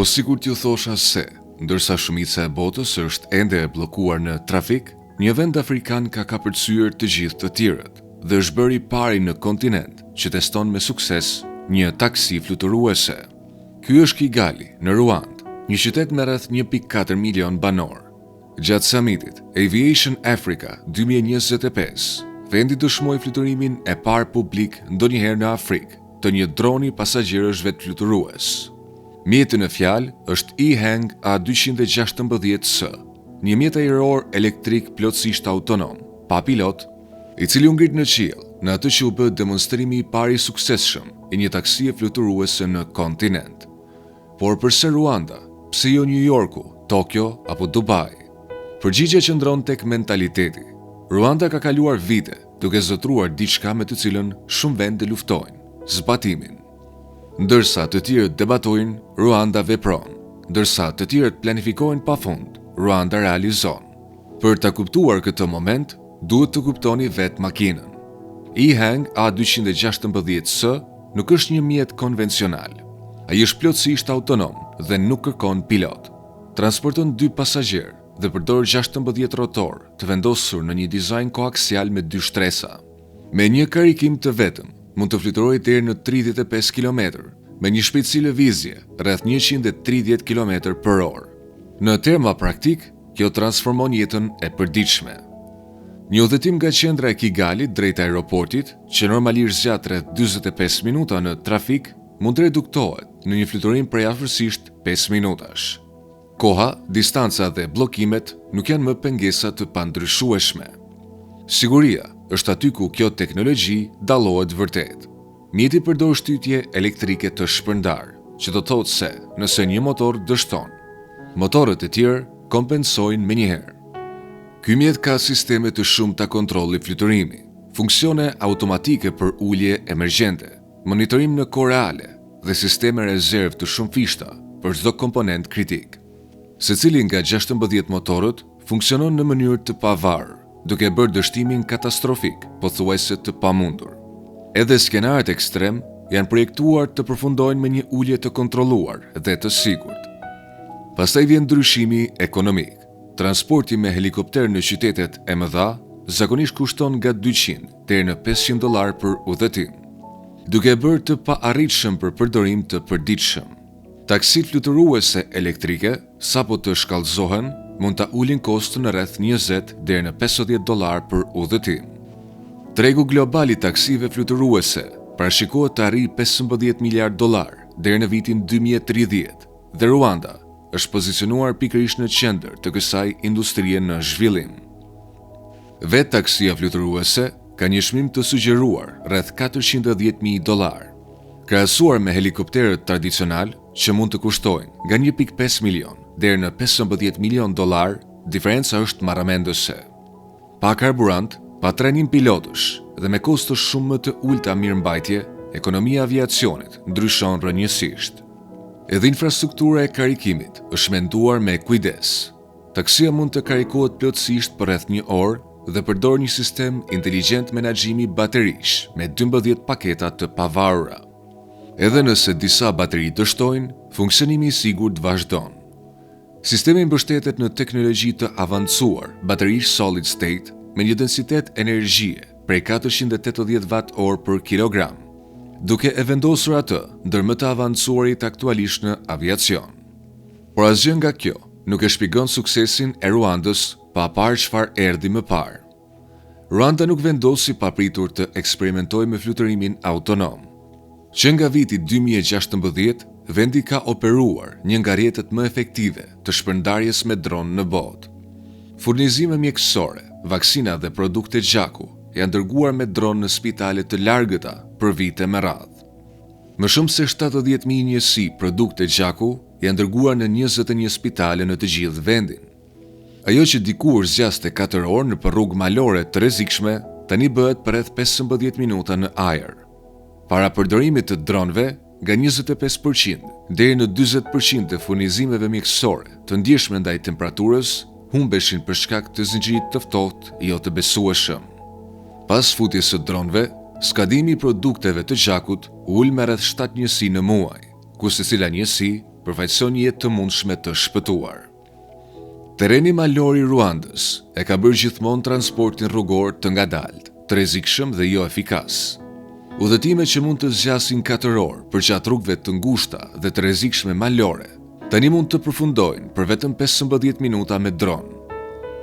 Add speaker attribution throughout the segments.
Speaker 1: Po sikur t'ju thosha se, ndërsa shumica e botës është ende e bllokuar në trafik, një vend afrikan ka kapërcyer të gjithë të tjerët dhe është bërë i pari në kontinent që teston me sukses një taksi fluturuese. Ky është Kigali, në Ruand, një qytet me rreth 1.4 milion banor. Gjatë summitit Aviation Africa 2025, vendi dëshmoi fluturimin e parë publik ndonjëherë në Afrikë të një droni pasagjerësh vetë fluturues. Mjeti në fjalë është E-Hang A216S, një mjet ajror elektrik plotësisht autonom, pa pilot, i cili u ngrit në qiell në atë që u bë demonstrimi i parë i suksesshëm i një taksie fluturuese në kontinent. Por përse Ruanda, pse jo New Yorku, Tokyo apo Dubai? Përgjigjja qëndron tek mentaliteti. Ruanda ka kaluar vite duke zotruar diçka me të cilën shumë vende luftojnë, zbatimin. Ndërsa të tjerët debatojnë, Ruanda vepron. Ndërsa të tjerët planifikojnë pafund, Ruanda realizon. Për ta kuptuar këtë moment, duhet të kuptoni vetë makinën. E-Hang A216S nuk është një mjet konvencional. Ai është plotësisht autonom dhe nuk kërkon pilot. Transporton 2 pasagjerë dhe përdor 16 rotor të vendosur në një dizajn koaksial me 2 shtresa. Me një karikim të vetëm, mund të fluturojë deri në 35 km, me një shpejtësi lëvizje rreth 130 km/h. Në terma praktik, kjo transformon jetën e përditshme. Një udhëtim nga qendra e Kigalit drejt aeroportit, që normalisht zgjat rreth 45 minuta në trafik, mund të reduktohet në një fluturim prej afërsisht 5 minutash. Koha, distanca dhe bllokimet nuk janë më pengesa të pandryshueshme. Siguria është aty ku kjo teknologji dallohet vërtet. Mjeti përdor shtytje elektrike të shpërndar, që do të thotë se nëse një motor dështon, motorët e tjerë kompensojnë menjëherë. Ky mjet ka sisteme të shumta kontrolli fluturimi, funksione automatike për ulje emergjente, monitorim në kohë reale dhe sisteme rezervë të shumëfishta për çdo komponent kritik. Secili nga 16 motorët funksionon në mënyrë të pavarur, duke bërë dështimin katastrofik, pothuajse të pamundur. Edhe skenarët ekstrem janë projektuar të përfundojnë me një ulje të kontrolluar dhe të sigurt. Pastaj vjen ndryshimi ekonomik. Transporti me helikopter në qytetet e mëdha zakonisht kushton nga $200 deri në $500 për udhëtim, duke bërë të paarritshëm për përdorim të përditshëm. Taksit fluturuese elektrike, sapo të shkallëzohen, mund ta ulin kostin në rreth 20 deri në $50 për udhëtim. Tregu global i taksive fluturuese parashikohet të arrijë $15 miliard deri në vitin 2030 dhe Ruanda është pozicionuar pikërisht në qendër të kësaj industrie në zhvillim. Vetë taksia fluturuese ka një çmim të sugjeruar rreth $410.000. Krahasuar me helikopterët tradicional që mund të kushtojnë nga 1.5 milion deri në $15 milion, diferenca është marramendëse. Pa karburant, pa trajnim pilotësh dhe me kosto shumë më të ulta mirëmbajtje, ekonomia e aviacionit ndryshon rrënjësisht. Edhe infrastruktura e karikimit është menduar me kujdes. Taksia mund të karikohet plotësisht për rreth 1 orë dhe përdor një sistem inteligjent menaxhimi baterish me 12 paketa të pavarura. Edhe nëse disa bateri dështojnë, funksionimi i sigurt vazhdon. Sistemi mbështetet në teknologji të avancuar, bateri solid state me një densitet energjie prej 480 Wh për kilogram, duke e vendosur atë ndër më të avancuarit aktualisht në aviacion. Por asgjë nga kjo nuk e shpjegon suksesin e Ruandës pa parë çfarë erdhi më parë. Ruanda nuk vendosi papritur të eksperimentojë me fluturimin autonom. Që nga viti 2016, vendi ka operuar një nga rrjetet më efektive të shpërndarjes me dron në botë. Furnizime mjekësore, vaksina dhe produkte gjaku janë dërguar me dron në spitale të largëta për vite me radhë. Më shumë se 70.000 njësi produkte gjaku janë dërguar në 21 spitale në të gjithë vendin. Ajo që dikur zgjaste 4 orë në rrugë malore të rrezikshme, tani bëhet për rreth 15 minuta në ajër. Para përdorimit të dronëve, nga 25% deri në 40% të furnizimeve mjekësore të ndjeshme ndaj temperaturës humbeshin për shkak të zinxhirit të ftohtë jo të besueshëm. Pas futjes së dronëve, skadimi i produkteve të gjakut ul me rreth 7 njësi në muaj, ku secila njësi përfaqëson jetë të mundshme të shpëtuar. Terreni malor i Ruandës e ka bërë gjithmonë transportin rrugor të ngadalt, të rrezikshëm dhe jo efikas. Udhëtime që mund të zgjasin 4 orë përgjatë rrugëve të ngushta dhe të rrezikshme malore, tani mund të përfundojnë për vetëm 15 minuta me dron.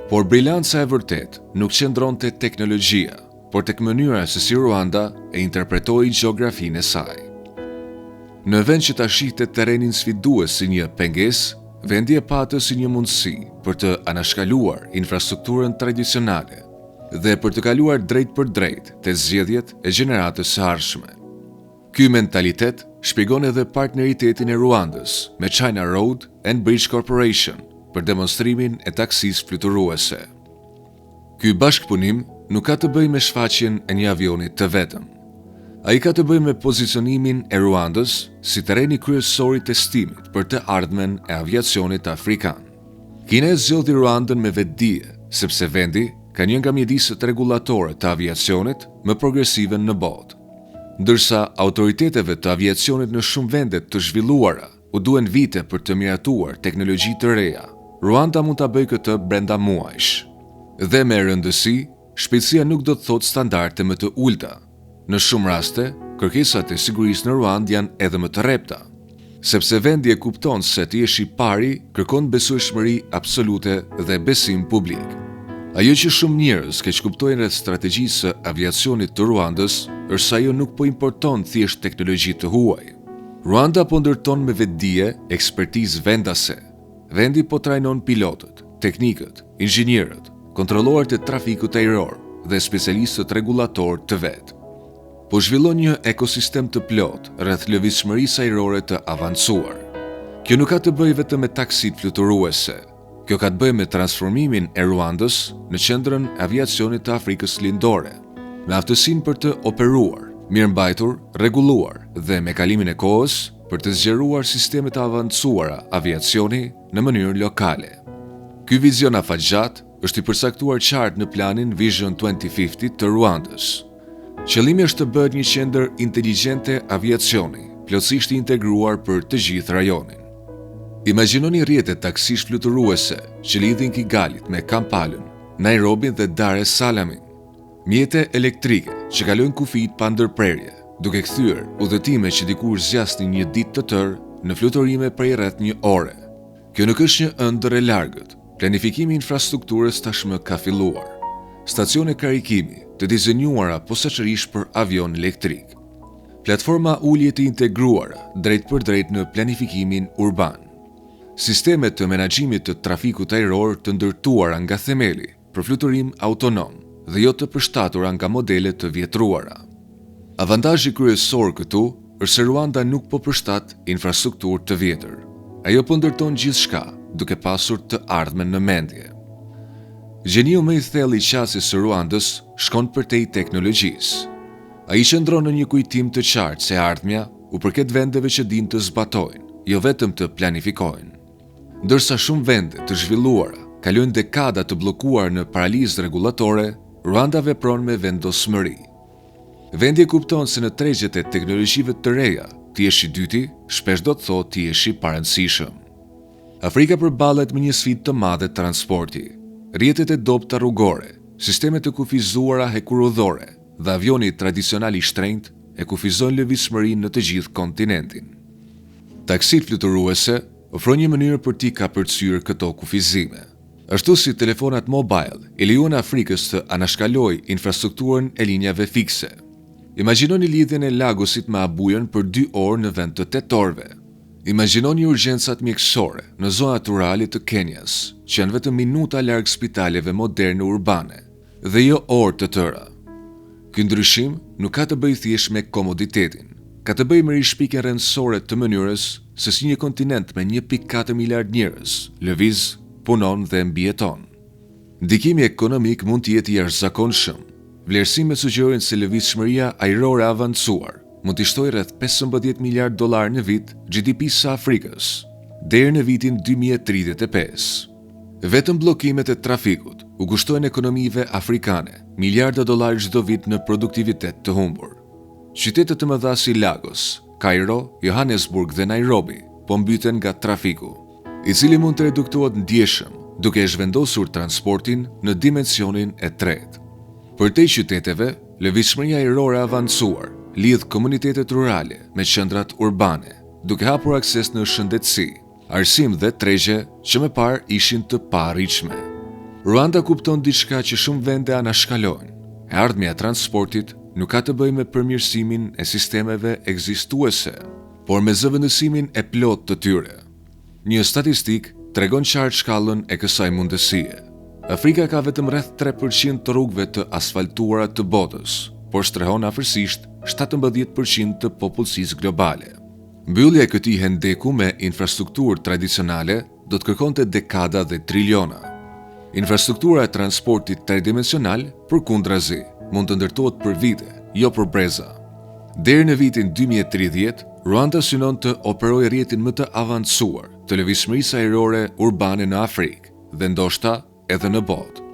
Speaker 1: Por briljanca e vërtet nuk qëndron te teknologjia, por tek mënyra se si Ruanda e interpretoi gjeografinë e saj. Në vend që ta shihte terrenin sfidues si një pengesë, vendi e patë si një mundësi për të anashkaluar infrastrukturën tradicionale dhe për të kaluar drejt për drejt te zgjedhjet e gjeneratës së ardhshme. Ky mentalitet shpjegon edhe partneritetin e Ruandës me China Road and Bridge Corporation për demonstrimin e taksisë fluturuese. Ky bashkëpunim nuk ka të bëjë me shfaqjen e një avioni të vetëm. Ai ka të bëjë me pozicionimin e Ruandës si terreni kryesor i testimit për të ardhmen e aviacionit afrikan. Kina e zgjodhi Ruandën me vetdije, sepse vendi ka një nga mjediset rregullatore të aviacionit më progresive në botë. Ndërsa autoriteteve të aviacionit në shumë vende të zhvilluara u duhen vite për të miratuar teknologji të reja, Ruanda mund ta bëjë këtë brenda muajsh. Dhe me rëndësi, shpejtësia nuk do të thotë standarde më të ulta. Në shumë raste, kërkesat e sigurisë në Ruandë janë edhe më të rrepta, sepse vendi e kupton se ti je i pari kërkon besueshmëri absolute dhe besim publik. Ajo që shumë njerëz keq kuptojnë rreth strategjisë së aviacionit të Ruandës është se ajo nuk po importon thjesht teknologji të huaj. Ruanda po ndërton me vetdije ekspertizë vendase. Vendi po trajnon pilotët, teknikët, inxhinierët, kontrollorët e trafikut ajror dhe specialistët rregullator të vet. Po zhvillon një ekosistem të plot rreth lëvizshmërisë ajrore të avancuar. Kjo nuk ka të bëjë vetëm me taksit fluturuese. Kjo ka të bëjë me transformimin e Ruandës në qendrën e aviacionit të Afrikës Lindore, me aftësinë për të operuar, mirëmbajtur, rregulluar dhe me kalimin e kohës për të zgjeruar sisteme të avancuara aviacioni në mënyrë lokale. Ky vizion afatgjat është i përcaktuar qartë në planin Vision 2050 të Ruandës. Qëllimi është të bëhet një qendër inteligjente aviacioni, plotësisht i integruar për të gjithë rajonin. Imagjinoni rrjetet taksish fluturuese që lidhin Kigalit me Kampalën, Nairobin dhe Dar es Salamin. Mjete elektrike që kalojnë kufijt pa ndërprerje, duke kthyer udhëtime që dikur zgjasnin një ditë të tërë në fluturime prej rreth një ore. Kjo nuk është një ëndër e largët. Planifikimi i infrastrukturës tashmë ka filluar. Stacione karikimi të dizenjuara posaçërisht për avion elektrik. Platforma ulje të integruara drejt për drejt në planifikimin urban. Sisteme të menaxhimit të trafikut ajror të ndërtuara nga themeli për fluturim autonom dhe jo të përshtatura nga modele të vjetruara. Avantazhi kryesor këtu është se Ruanda nuk po përshtat infrastrukturë të vjetër. Ajo po ndërton gjithçka duke pasur të ardhmen në mendje. Gjeniu më i thellë i qasjes së Ruandës shkon përtej teknologjisë. Ai qëndron në një kujtim të qartë se ardhmja u përket vendeve që dinë të zbatojnë, jo vetëm të planifikojnë. Ndërsa shumë vende të zhvilluara kalojnë dekada të bllokuar në paralizë rregullatore, Ruanda vepron me vendosmëri. Vendi e kupton se në tregjet e teknologjive të reja, ti je i dyti, shpesh do të thotë ti je i parëndësishëm. Afrika përballet me një sfidë të madhe transporti. Rrjetet e dobta rrugore, sistemet e kufizuara hekurudhore dhe avioni tradicional i shtrenjtë e kufizojnë lëvizshmërinë në të gjithë kontinentin. Taksit fluturuese ofrojnë një mënyrë për t'i kapërcyer këto kufizime. Ashtu si telefonat mobile i lejuan Afrikës të anashkalojë infrastrukturën e linjave fikse. Imagjinoni lidhjen e Lagosit me Abujën për 2 orë në vend të 8 orëve. Imagjinoni urgjencat mjekësore në zonat rurale të Kenjas, që janë vetëm minuta larg spitaleve moderne urbane, dhe jo orë të tëra. Ky ndryshim nuk ka të bëjë thjesht me komoditetin, ka të bëjë me rishpikjen rrendësore të mënyrës se si një kontinent me 1.4 miliard njerëz lëviz, punon dhe mbijeton. Ndikimi ekonomik mund të jetë i jashtëzakonshëm. Vlerësimet sugjerojnë se lëvizshmëria ajrore e avancuar mund të shtojë rreth 15 miliard dollar në vit GDP-së së Afrikës deri në vitin 2035. Vetëm bllokimet e trafikut u kushtojnë ekonomive afrikane miliarda dollar çdo vit në produktivitet të humbur. Qytete të mëdha si Lagos, Kairo, Johannesburg dhe Nairobi po mbyten nga trafiku, i cili mund të reduktohet ndjeshëm duke e zhvendosur transportin në dimensionin e tretë. Për te qyteteve, lëvizshmëria ajrore avancuar lidh komunitetet rurale me qendrat urbane, duke hapur akses në shëndetësi, arsim dhe tregje që më parë ishin të paarritshme. Ruanda kupton diçka që shumë vende anashkalojnë. E ardhmja e transportit nuk ka të bëjë me përmirësimin e sistemeve ekzistuese, por me zëvendësimin e plotë të tyre. Një statistik tregon qartë shkallën e kësaj mundësie. Afrika ka vetëm rreth 3% të rrugëve të asfaltuara të botës, por shtrehon afërsisht 17% të popullsisë globale. Mbyllja e këtij hendeku me infrastrukturë tradicionale do të kërkonte dekada dhe triliona. Infrastruktura e transportit tridimensional, përkundrazi, mund të ndërtohet për vite, jo për breza. Deri në vitin 2030, Ruanda synon të operojë rrjetin më të avancuar të lëvizshmërisë ajrore urbane në Afrikë dhe ndoshta edhe në botë.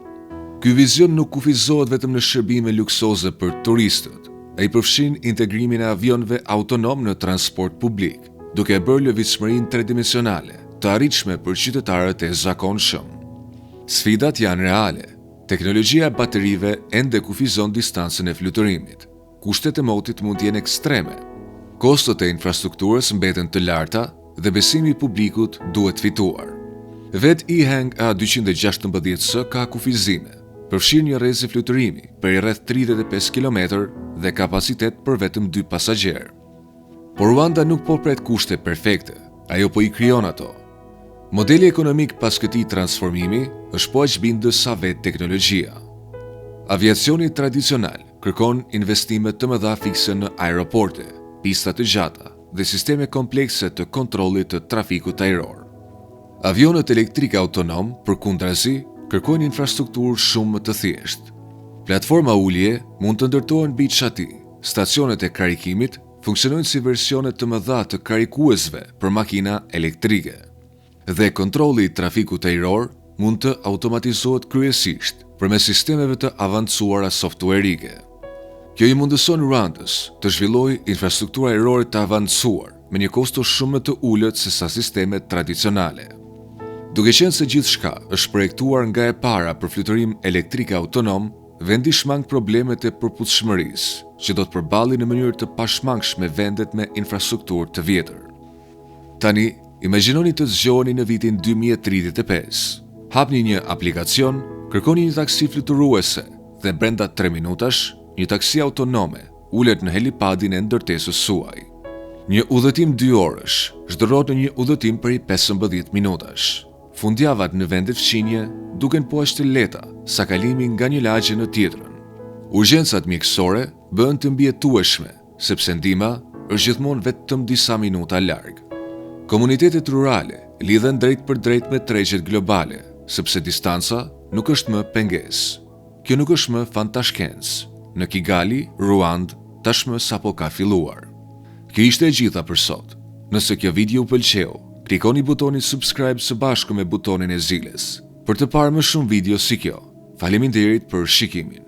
Speaker 1: Ky vizion nuk kufizohet vetëm në shërbime luksoze për turistët, ai përfshin integrimin e avionëve autonom në transport publik, duke bërë lëvizshmërinë tridimensionale të arritshme për qytetarët e zakonshëm. Sfidat janë reale. Teknologjia e baterive ende kufizon distancën e fluturimit. Kushtet e motit mund të jenë ekstreme. Kostot e infrastrukturës mbeten të larta dhe besimi i publikut duhet fituar. Vet EHang A216S ka kufizime, përfshin një rrezë fluturimi për rreth 35 km dhe kapacitet për vetëm 2 pasagjerë. Por Ruanda nuk po pret kushte perfekte, ajo po i krijon ato. Modeli ekonomik pas këtij transformimi është po aq bindës sa vetë teknologjia. Aviacioni tradicional kërkon investime të mëdha fikse në aeroporte, pista të gjata dhe sisteme komplekse të kontrollit të trafikut ajror. Avionët elektrike autonom, përkundrazi, kërkojnë infrastrukturë shumë më të thjeshtë. Platforma ulje mund të ndërtohen mbi çati. Stacionet e karikimit funksionojnë si versione të mëdha të karikuesve për makina elektrike. Dhe kontrolli i trafikut ajror mund të automatizohet kryesisht përmes sistemeve të avancuara softwarike. Kjo i mundëson Ruandës të zhvillojë infrastruktura ajrore të avancuar me një kosto shumë më të ulët se sa sistemet tradicionale. Duke qenë se gjithçka është projektuar nga e para për fluturim elektrik autonom, vendi shmang problemet e përputhshmërisë, që do të përballen në mënyrë të pashmangshme vendet me infrastrukturë të vjetër. Tani, imagjinoni të zgjoheni në vitin 2035. Hapni një aplikacion, kërkoni një taksi fluturuese dhe brenda 3 minutash, një taksi autonome ulet në helipadin e ndërtesës suaj. Një udhëtim 2 orësh zhdurohet në një udhëtim për 15 minutash. Fundjavat në vendet fqinje duken po aq të lehta sa kalimi nga një lagje në tjetrën. Urgjencat mjekësore bëhen të mbijetueshme, sepse ndihma është gjithmonë vetëm disa minuta larg. Komunitetet rurale lidhen drejt për drejt me tregjet globale, sepse distanca nuk është më pengesë. Kjo nuk është më fantashkencë. Në Kigali, Ruand, tashmë sapo ka filluar. Kjo ishte e gjitha për sot. Nëse kjo video u pëlqeu, klikoni butonin subscribe së bashku me butonin e zilës për të parë më shumë video si kjo. Faleminderit për shikimin.